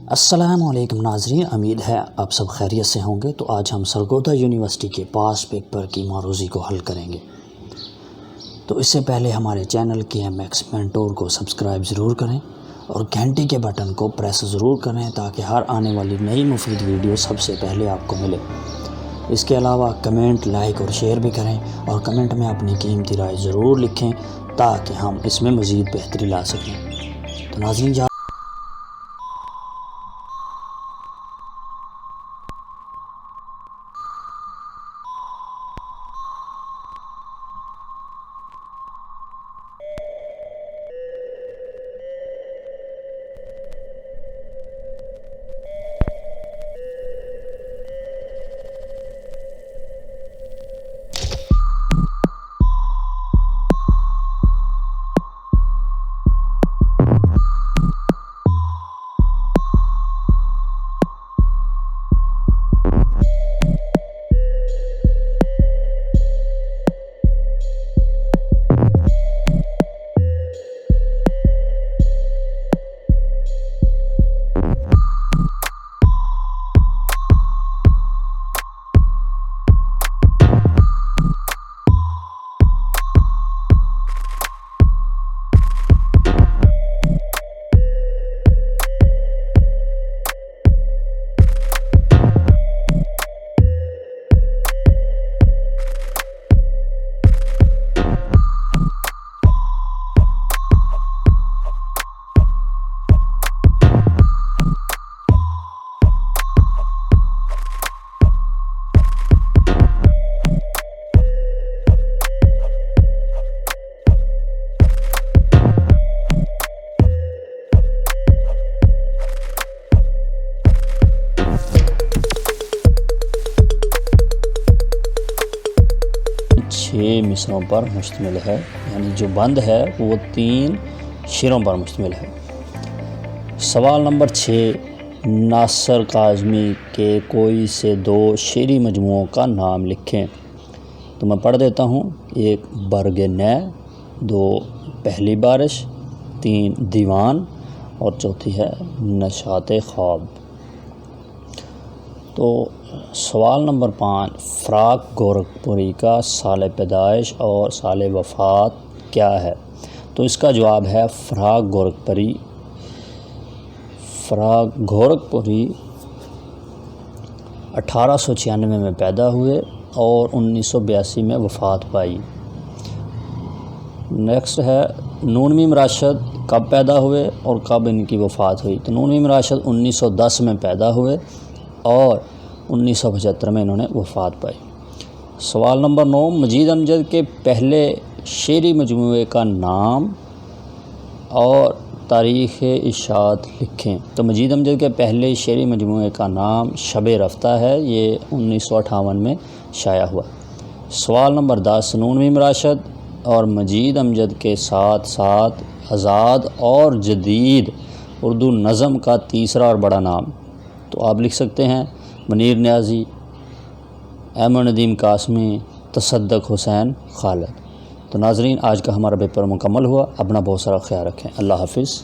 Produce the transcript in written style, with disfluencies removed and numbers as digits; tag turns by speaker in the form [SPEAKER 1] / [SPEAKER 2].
[SPEAKER 1] السلام علیکم ناظرین، امید ہے آپ سب خیریت سے ہوں گے۔ تو آج ہم سرگودھا یونیورسٹی کے پاس پیپر کی معروضی کو حل کریں گے۔ تو اس سے پہلے ہمارے چینل کے MX مینٹور کو سبسکرائب ضرور کریں اور گھنٹی کے بٹن کو پریس ضرور کریں تاکہ ہر آنے والی نئی مفید ویڈیو سب سے پہلے آپ کو ملے۔ اس کے علاوہ کمنٹ، لائک اور شیئر بھی کریں اور کمنٹ میں اپنی قیمتی رائے ضرور لکھیں تاکہ ہم اس میں مزید بہتری لا سکیں۔ تو ناظرین، 6 مصروں پر مشتمل ہے، یعنی جو بند ہے وہ 3 شعروں پر مشتمل ہے۔ سوال نمبر 6، ناصر کاظمی کے کوئی سے 2 شعری مجموعوں کا نام لکھیں۔ تو میں پڑھ دیتا ہوں۔ 1 برگ نے، 2 پہلی بارش، 3 دیوان اور چوتھی ہے نشاط خواب۔ تو سوال نمبر 5، فراق گورکھپوری کا سال پیدائش اور سال وفات کیا ہے؟ تو اس کا جواب ہے فراق گورکھپوری 1896 میں پیدا ہوئے اور 1982 میں وفات پائی۔ نیکسٹ ہے نون میم راشد کب پیدا ہوئے اور کب ان کی وفات ہوئی؟ تو نون میم راشد 1910 میں پیدا ہوئے اور 1975 میں انہوں نے وفات پائی۔ سوال نمبر 9، مجید امجد کے پہلے شعری مجموعے کا نام اور تاریخ اشاعت لکھیں۔ تو مجید امجد کے پہلے شعری مجموعے کا نام شب رفتہ ہے، یہ 1958 میں شائع ہوا۔ سوال نمبر 10، نون میم راشد اور مجید امجد کے ساتھ ساتھ آزاد اور جدید اردو نظم کا تیسرا اور بڑا نام؟ تو آپ لکھ سکتے ہیں منیر نیازی، احمد ندیم قاسمی، تصدق حسین خالد۔ تو ناظرین، آج کا ہمارا پیپر مکمل ہوا۔ اپنا بہت سارا خیال رکھیں۔ اللہ حافظ۔